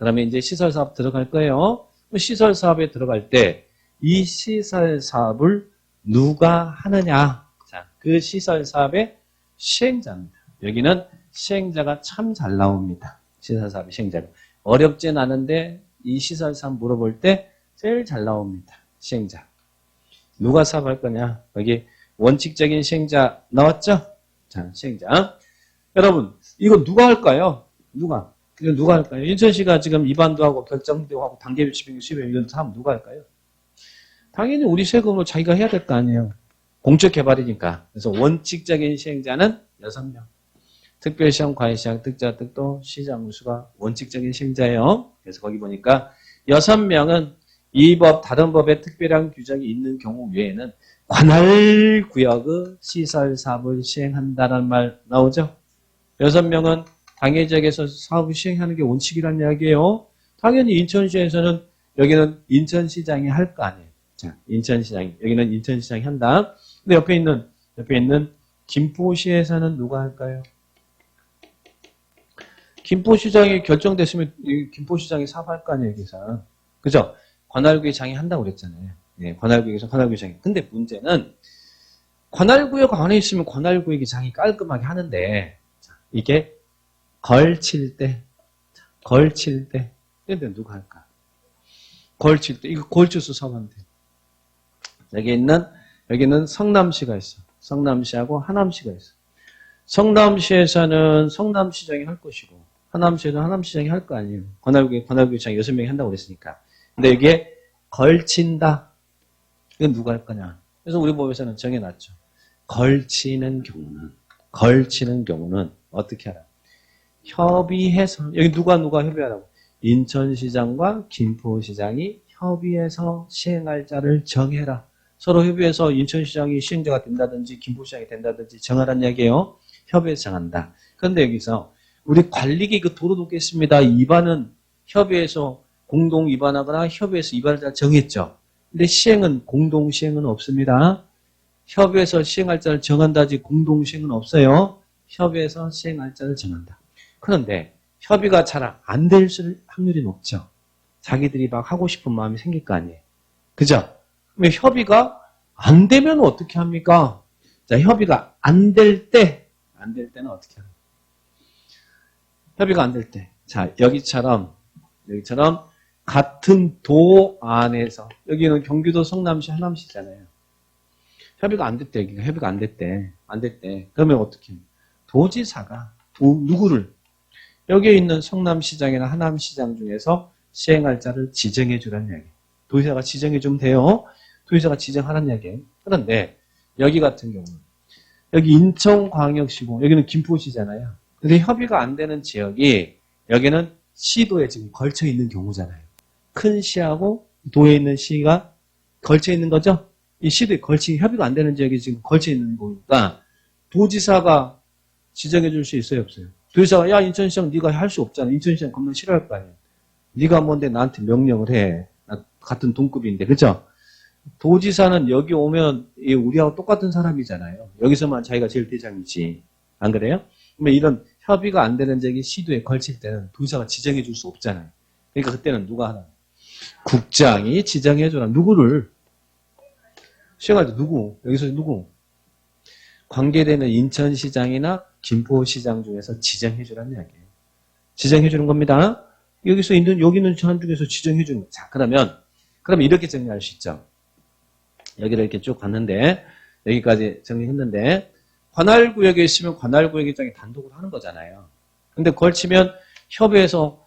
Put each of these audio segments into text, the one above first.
그러면 이제 시설사업 들어갈 거예요. 시설사업에 들어갈 때 이 시설사업을 누가 하느냐. 자, 그 시설사업의 시행자입니다. 여기는 시행자가 참 잘 나옵니다. 시설사업의 시행자가. 어렵진 않은데 이 시설사업 물어볼 때 제일 잘 나옵니다. 시행자. 누가 사업할 거냐. 여기 원칙적인 시행자 나왔죠? 자, 시행자. 여러분, 이거 누가 할까요? 누가? 이거 누가 할까요? 인천시가 지금 입안도 하고 결정도 하고 단계별 수입 이런 사업 누가 할까요? 당연히 우리 세금으로 자기가 해야 될 거 아니에요. 공적 개발이니까. 그래서 원칙적인 시행자는 6명. 특별시장, 과외시장, 특자, 특도, 시장, 우수가 원칙적인 시행자예요. 그래서 거기 보니까 6명은 이 법, 다른 법에 특별한 규정이 있는 경우 외에는 관할구역의 시설사업을 시행한다는 말 나오죠? 6명은 당해지역에서 사업을 시행하는 게 원칙이라는 이야기예요. 당연히 인천시에서는 여기는 인천시장이 할 거 아니에요. 자, 인천시장이. 여기는 인천시장이 한다. 근데 옆에 있는 김포시에서는 누가 할까요? 김포시장이 결정됐으면 김포시장이 사업할 거 아니에요, 여기서. 그죠? 관할구역장이 한다고 그랬잖아요. 네, 관할구역에서 관할구역장이. 근데 문제는 관할구역 안에 있으면 관할구역장이 깔끔하게 하는데 이게 걸칠 때 근데 누가 할까? 걸칠 때 이거 걸쳐서 사업하면 돼. 여기는 성남시가 있어. 성남시하고 하남시가 있어. 성남시에서는 성남시장이 할 것이고 하남시에서는 하남시장이 할 거 아니에요. 관할구역장이 6명이 한다고 그랬으니까. 근데 이게 걸친다. 이건 누가 할 거냐? 그래서 우리 법에서는 정해놨죠. 걸치는 경우는 어떻게 하라? 협의해서 여기 누가 협의하라고? 인천시장과 김포시장이 협의해서 시행할 자를 정해라. 서로 협의해서 인천시장이 시행자가 된다든지 김포시장이 된다든지 정하라는 이야기예요. 협의해서 정한다. 그런데 여기서 우리 관리계획 도로 놓겠습니다. 입안은 협의해서 공동 입안하거나 협의해서 입안을 다 정했죠. 근데 시행은 공동 시행은 없습니다. 협의해서 시행할 자를 정한다지 공동 시행은 없어요. 협의해서 시행할 자를 정한다. 그런데 협의가 잘 안 될 확률이 높죠. 자기들이 막 하고 싶은 마음이 생길 거 아니에요. 그죠? 그러면 협의가 안 되면 어떻게 합니까? 자, 협의가 안 될 때는 어떻게 합니까? 협의가 안 될 때. 자, 여기처럼 같은 도 안에서, 여기는 경기도 성남시, 하남시잖아요. 협의가 안 됐대, 여기가. 협의가 안 됐대. 그러면 어떻게 해요? 도지사가, 누구를? 여기에 있는 성남시장이나 하남시장 중에서 시행할 자를 지정해 주라는 이야기. 도지사가 지정해 주면 돼요. 도지사가 지정하라는 이야기예요. 그런데 여기 같은 경우는 여기 인천광역시고 여기는 김포시잖아요. 근데 협의가 안 되는 지역이 여기는 시도에 지금 걸쳐 있는 경우잖아요. 큰 시하고 도에 있는 시가 걸쳐 있는 거죠. 이 시도에 협의가 안 되는 지역이 지금 걸쳐 있는 거니까 도지사가 지정해 줄 수 있어요, 없어요? 도지사가 야 인천시장 네가 할 수 없잖아. 인천시장 겁나 싫어할 거 아니야. 네가 뭔데 나한테 명령을 해. 나 같은 동급인데, 그죠? 도지사는 여기 오면 우리하고 똑같은 사람이잖아요. 여기서만 자기가 제일 대장이지. 안 그래요? 그러면 이런 협의가 안 되는 지역이 시도에 걸칠 때는 도지사가 지정해 줄 수 없잖아요. 그러니까 그때는 누가 하나? 국장이 지정해 줘라. 누구를? 시행할 때 누구? 여기서 누구? 관계되는 인천시장이나 김포시장 중에서 지정해 주라는 이야기예요. 지정해 주는 겁니다. 여기는 저 중에서 지정해 주는 거예요. 자, 그러면 이렇게 정리할 수 있죠. 여기를 이렇게 쭉 갔는데, 여기까지 정리했는데, 관할구역에 있으면 관할구역 입장이 단독으로 하는 거잖아요. 근데 걸치면 협의해서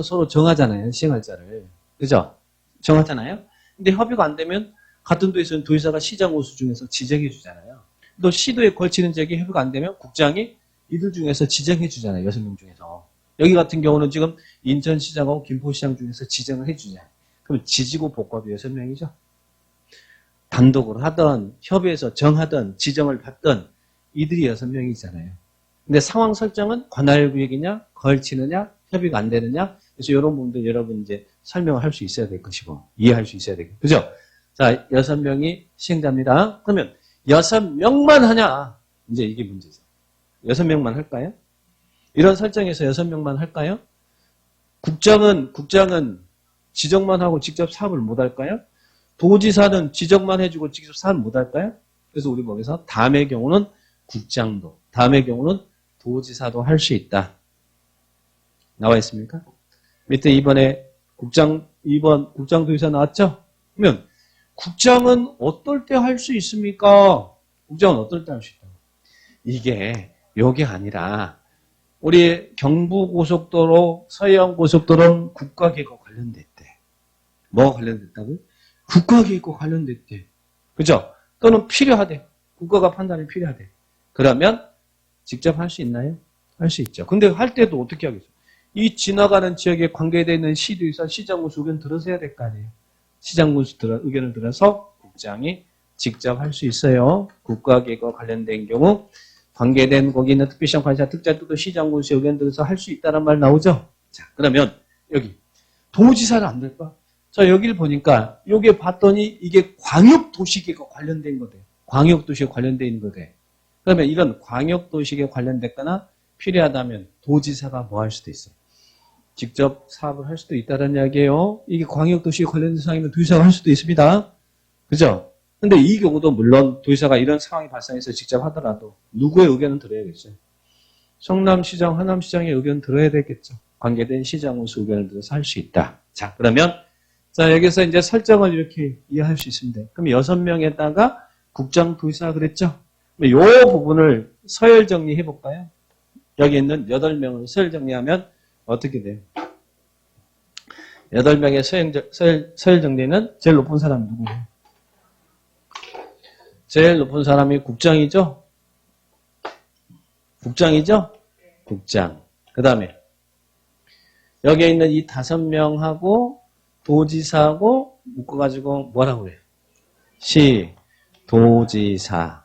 서로 정하잖아요. 시행할 자를. 그죠? 정하잖아요. 근데 협의가 안 되면 같은 도에 있으면 도지사가 시장 우수 중에서 지정해 주잖아요. 또 시도에 걸치는 지역이 협의가 안 되면 국장이 이들 중에서 지정해 주잖아요. 6명 중에서. 여기 같은 경우는 지금 인천시장하고 김포시장 중에서 지정을 해 주잖아요. 그럼 지지고 복합이 6명이죠. 단독으로 하든 협의해서 정하든 지정을 받든 이들이 6명이잖아요. 근데 상황 설정은 관할구역이냐 걸치느냐 협의가 안 되느냐. 그래서 이런 부분들 여러분 이제 설명을 할 수 있어야 될 것이고 이해할 수 있어야 되고 그죠? 자, 6명이 시행자입니다. 그러면 6명만 하냐? 이제 이게 문제죠. 6명만 할까요? 이런 설정에서 6명만 할까요? 국장은 지적만 하고 직접 사업을 못 할까요? 도지사는 지적만 해주고 직접 사업을 못 할까요? 그래서 우리 거기서 다음의 경우는 국장도, 다음의 경우는 도지사도 할 수 있다. 나와 있습니까? 밑에 2번 국장도지사 나왔죠? 그러면 국장은 어떨 때 할 수 있습니까? 국장은 어떨 때 할 수 있다? 요게 아니라 우리 경부고속도로, 서해안고속도로는 국가계획과 관련됐대. 뭐가 관련됐다고요? 국가계획과 관련됐대. 그죠? 또는 필요하대. 국가가 판단이 필요하대. 그러면 직접 할 수 있나요? 할 수 있죠. 근데 할 때도 어떻게 하겠어? 이 지나가는 지역에 관계되어 있는 시도에서 시장군수 의견 들어서 해야 될 거 아니에요. 시장군수 의견을 들어서 국장이 직접 할 수 있어요. 국가계획과 관련된 경우 관계된 거기 있는 특별시장 관리자 특자도 시장군수 의견 들어서 할 수 있다는 말 나오죠. 자, 그러면 여기 도지사는 안 될까? 자, 여기를 보니까 여기 봤더니 이게 광역도시계획과 관련된 거대. 광역도시에 관련된 있는 거대. 그러면 이런 광역도시계획에 관련됐거나 필요하다면 도지사가 뭐 할 수도 있어요. 직접 사업을 할 수도 있다는 이야기예요. 이게 광역도시에 관련된 상황이면 도지사가 할 수도 있습니다. 그죠? 근데 이 경우도 물론 도지사가 이런 상황이 발생해서 직접 하더라도 누구의 의견은 들어야겠어요. 성남시장, 하남시장의 의견 들어야 되겠죠. 관계된 시장군수 의견을 들어서 할 수 있다. 자, 그러면 자 여기서 이제 설정을 이렇게 이해할 수 있습니다. 그럼 6명에다가 국장, 도지사 그랬죠? 이 부분을 서열 정리해 볼까요? 여기 있는 8명을 서열 정리하면 어떻게 돼요? 8명의 서열 정리는 제일 높은 사람이 누구예요? 제일 높은 사람이 국장이죠? 국장이죠? 국장. 그 다음에 여기에 있는 이 5명하고 도지사하고 묶어가지고 뭐라고 그래요? 도지사.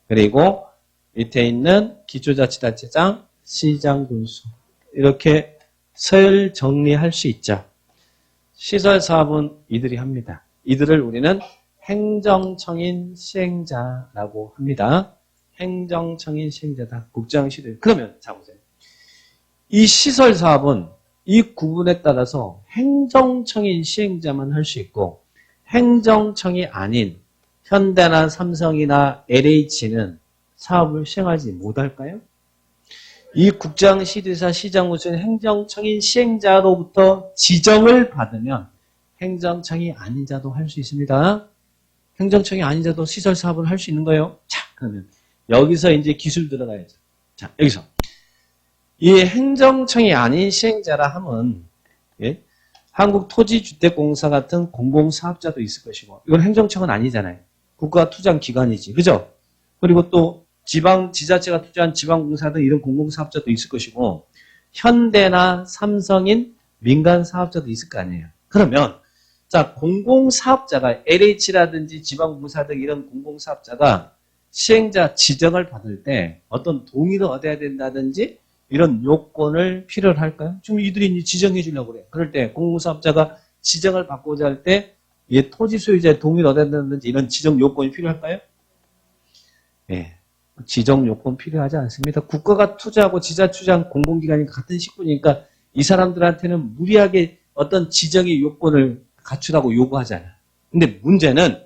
그리고 밑에 있는 기초자치단체장, 시장군수. 이렇게 서열 정리할 수 있죠. 시설사업은 이들이 합니다. 이들을 우리는 행정청인 시행자라고 합니다. 행정청인 시행자다. 국장시들. 그러면 자 보세요. 이 시설사업은 이 구분에 따라서 행정청인 시행자만 할 수 있고 행정청이 아닌 현대나 삼성이나 LH는 사업을 시행하지 못할까요? 이 국장, 시도지사, 시장군수는 행정청인 시행자로부터 지정을 받으면 행정청이 아닌 자도 할 수 있습니다. 행정청이 아닌 자도 시설 사업을 할 수 있는 거예요. 자, 그러면 여기서 이제 기술 들어가야죠. 자, 여기서 이 행정청이 아닌 시행자라 하면 한국토지주택공사 같은 공공사업자도 있을 것이고 이건 행정청은 아니잖아요. 국가투자기관이지. 그죠? 그리고 또 지자체가 투자한 지방공사 등 이런 공공사업자도 있을 것이고 현대나 삼성인 민간사업자도 있을 거 아니에요. 그러면 자 공공사업자가 LH라든지 지방공사 등 이런 공공사업자가 시행자 지정을 받을 때 어떤 동의를 얻어야 된다든지 이런 요건을 필요로 할까요? 지금 이들이 지정해 주려고 그래요. 그럴 때 공공사업자가 지정을 받고자 할 때 토지 소유자의 동의를 얻어야 된다든지 이런 지정 요건이 필요할까요? 예. 지정 요건 필요하지 않습니다. 국가가 투자하고 지자 투자한 공공기관이 같은 식구니까 이 사람들한테는 무리하게 어떤 지정의 요건을 갖추라고 요구하잖아요. 근데 문제는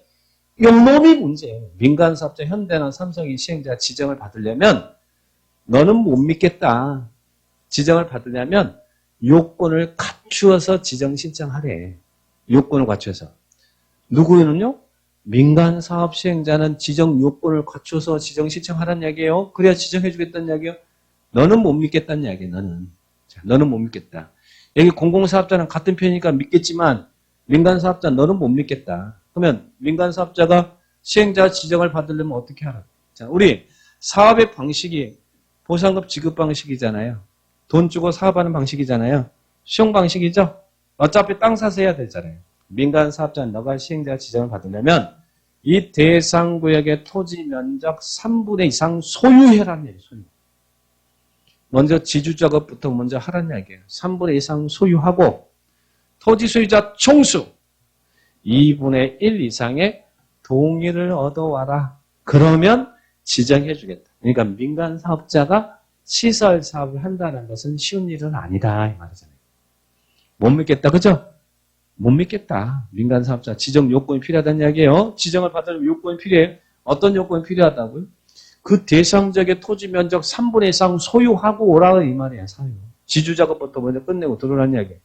요놈이 문제예요. 민간사업자 현대나 삼성이 시행자 지정을 받으려면 너는 못 믿겠다. 지정을 받으려면 요건을 갖추어서 지정 신청하래. 요건을 갖추어서. 누구는요? 민간사업 시행자는 지정 요건을 갖춰서 지정 신청하라는 이야기예요. 그래야 지정해 주겠다는 이야기예요. 너는 못 믿겠다는 이야기예요. 너는. 자, 너는 못 믿겠다. 여기 공공사업자는 같은 편이니까 믿겠지만 민간사업자 너는 못 믿겠다. 그러면 민간사업자가 시행자 지정을 받으려면 어떻게 하라? 자, 우리 사업의 방식이 보상급 지급 방식이잖아요. 돈 주고 사업하는 방식이잖아요. 시용 방식이죠. 어차피 땅 사서 해야 되잖아요. 민간 사업자는 너가 시행자 지정을 받으려면 이 대상 구역의 토지 면적 3분의 이상 소유해라는 얘기예요. 소유. 먼저 지주 작업부터 먼저 하라는 얘기예요. 3분의 이상 소유하고 토지 소유자 총수 2분의 1 이상의 동의를 얻어와라. 그러면 지정해 주겠다. 그러니까 민간 사업자가 시설 사업을 한다는 것은 쉬운 일은 아니다 이 말이잖아요. 못 믿겠다. 그죠? 못 믿겠다. 민간사업자 지정 요건이 필요하다는 이야기예요. 지정을 받으려면 요건이 필요해요. 어떤 요건이 필요하다고요? 그 대상적의 토지 면적 3분의 1 이상 소유하고 오라 이 말이야. 사유. 지주작업부터 먼저 끝내고 들어오라는 이야기예요.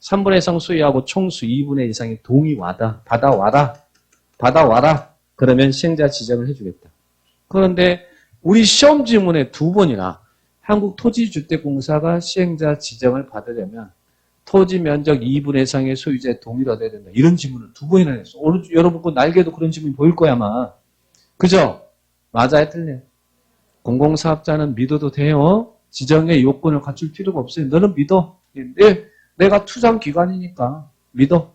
3분의 1 이상 소유하고 총수 2분의 1 이상의 동의와다. 받아와라. 그러면 시행자 지정을 해주겠다. 그런데 우리 시험 지문에 2번이나 한국토지주택공사가 시행자 지정을 받으려면 토지 면적 2분의 1 이상의 소유자의 동의를 얻어야 된다. 이런 지문을 2번이나 했어. 여러분 그 날개도 그런 지문이 보일 거야 아마. 그죠? 맞아요, 틀려요? 공공사업자는 믿어도 돼요. 지정의 요건을 갖출 필요가 없어요. 너는 믿어. 내가 투자기관이니까 믿어.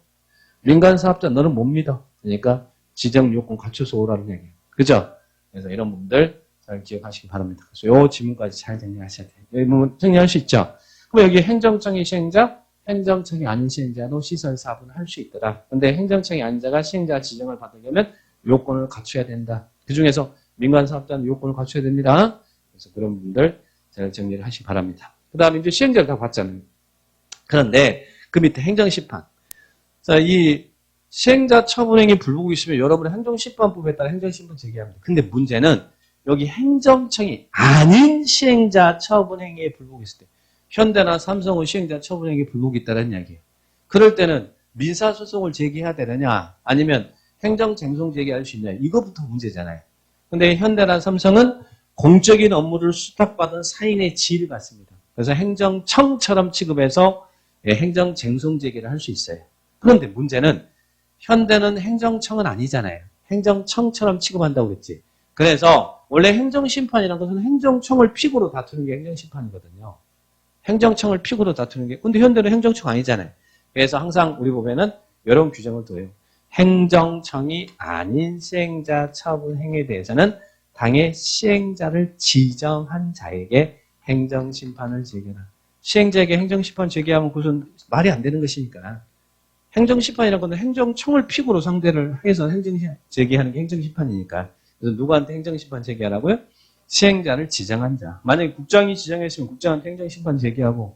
민간사업자 너는 못 믿어. 그러니까 지정 요건 갖춰서 오라는 얘기예요. 그죠? 그래서 이런 부분들 잘 기억하시기 바랍니다. 그래서 요 지문까지 잘 정리하셔야 돼요. 여기 부분 정리할 수 있죠? 그럼 여기 행정청이 시행자, 행정청이 아닌 시행자도 시설 사업을 할 수 있더라. 근데 행정청이 아닌 자가 시행자 지정을 받으려면 요건을 갖춰야 된다. 그 중에서 민간사업자는 요건을 갖춰야 됩니다. 그래서 그런 분들 잘 정리를 하시기 바랍니다. 그 다음에 이제 시행자를 다 봤잖아요. 그런데 그 밑에 행정심판. 자, 이 시행자 처분행위 불복이 있으면 여러분의 행정심판법에 따라 행정심판 제기합니다. 근데 문제는 여기 행정청이 아닌 시행자 처분행위에 불복이 있을 때 현대나 삼성은 시행자 처분행위에 불복이 있다는 이야기예요. 그럴 때는 민사소송을 제기해야 되느냐 아니면 행정쟁송 제기할 수 있냐 이거부터 문제잖아요. 근데 현대나 삼성은 공적인 업무를 수탁받은 사인의 지위를 갖습니다. 그래서 행정청처럼 취급해서 행정쟁송 제기를 할 수 있어요. 그런데 문제는 현대는 행정청은 아니잖아요. 행정청처럼 취급한다고 그랬지. 그래서 원래 행정심판이라는 것은 행정청을 픽으로 다투는 게 행정심판이거든요. 행정청을 픽으로 다투는 게. 근데 현대는 행정청 아니잖아요. 그래서 항상 우리 법에는 이런 규정을 둬요. 행정청이 아닌 시행자 처분 행위에 대해서는 당의 시행자를 지정한 자에게 행정심판을 제기하라. 시행자에게 행정심판 제기하면 그것은 말이 안 되는 것이니까. 행정심판이라는 건 행정청을 픽으로 상대를 해서 제기하는 게 행정심판이니까. 그래서 누구한테 행정심판 제기하라고요? 시행자를 지정한 자. 만약에 국장이 지정했으면 국장한테 행정심판 제기하고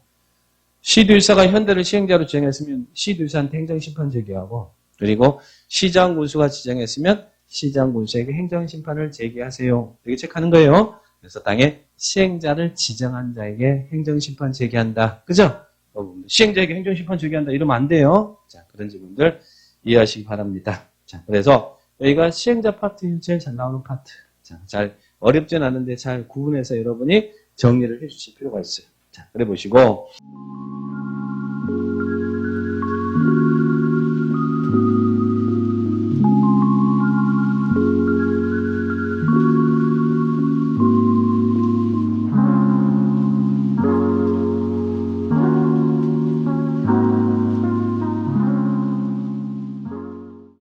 시도지사가 현대를 시행자로 지정했으면 시도지사한테 행정심판 제기하고 그리고 시장군수가 지정했으면 시장군수에게 행정심판을 제기하세요. 이렇게 체크하는 거예요. 그래서 당의 시행자를 지정한 자에게 행정심판 제기한다. 그죠? 시행자에게 행정심판 제기한다. 이러면 안 돼요. 자, 그런 지문들 이해하시기 바랍니다. 자, 그래서 여기가 시행자 파트 제일 잘 나오는 파트. 자, 잘 어렵진 않은데 잘 구분해서 여러분이 정리를 해주실 필요가 있어요. 자, 그래 보시고.